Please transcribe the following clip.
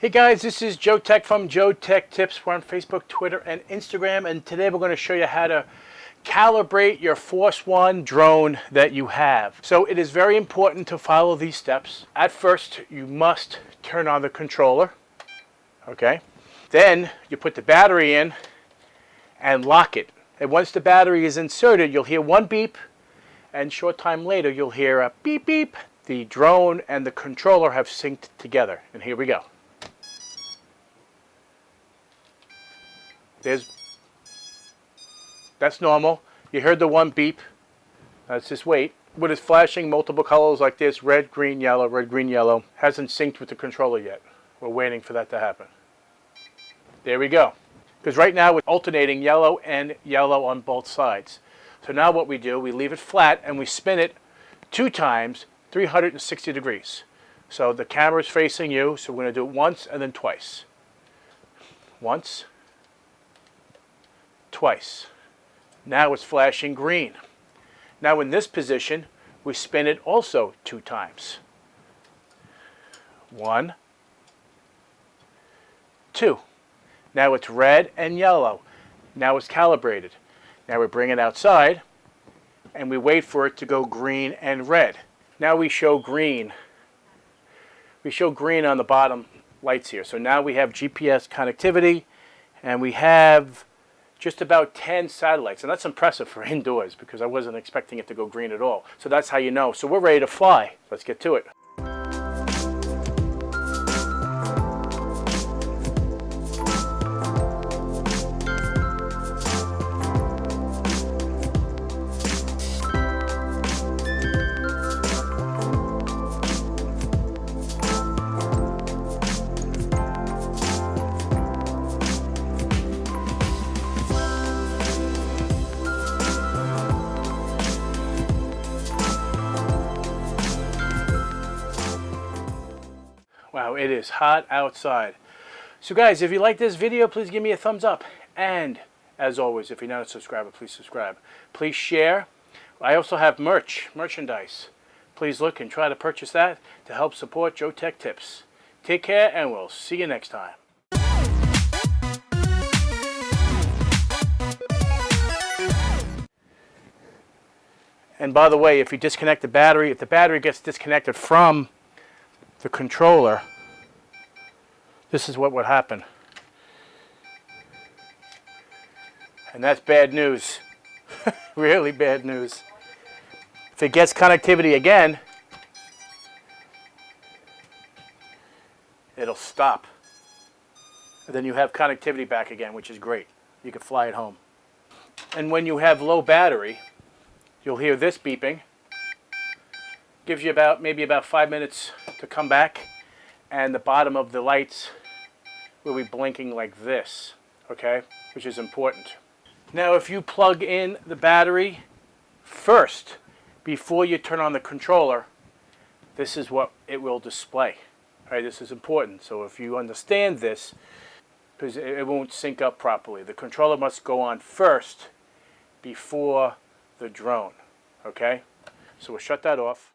Hey guys, this is Joe Tech from JoeteckTips. We're on Facebook, Twitter, and Instagram, and today we're going to show you how to calibrate your Force One drone that you have. So it is very important to follow these steps. At first, you must turn on the controller, okay? Then you put the battery in and lock it. And once the battery is inserted, you'll hear one beep, and short time later, you'll hear a beep beep. The drone and the controller have synced together, and here we go. That's normal. You heard the one beep. Let's just wait. When it's flashing multiple colors like this, red, green, yellow, hasn't synced with the controller yet. We're waiting for that to happen. There we go. Because right now we're alternating yellow and yellow on both sides. So now what we do, we leave it flat and we spin it 2 times, 360 degrees. So the camera is facing you, so we're going to do it once and then twice. Once. Twice. Now it's flashing green. Now in this position, we spin it also 2 times. 1, 2. Now it's red and yellow. Now it's calibrated. Now we bring it outside and we wait for it to go green and red. Now we show green. We show green on the bottom lights here. So now we have GPS connectivity and we have just about 10 satellites, and that's impressive for indoors because I wasn't expecting it to go green at all. So that's how you know. So we're ready to fly. Let's get to it. Wow, it is hot outside. So guys, if you like this video, please give me a thumbs up. And as always, if you're not a subscriber, please subscribe. Please share. I also have merchandise. Please look and try to purchase that to help support JoeteckTips. Take care, and we'll see you next time. And by the way, if you disconnect the battery, if the battery gets disconnected from the controller, this is what would happen. And that's bad news. Really bad news. If it gets connectivity again, it'll stop. And then you have connectivity back again, which is great. You can fly it home. And when you have low battery, you'll hear this beeping. Gives you maybe about 5 minutes to come back, and the bottom of the lights will be blinking like this, okay, which is important. Now if you plug in the battery first before you turn on the controller, this is what it will display. All right, this is important. So if you understand this, because it won't sync up properly, the controller must go on first before the drone, okay? So we'll shut that off.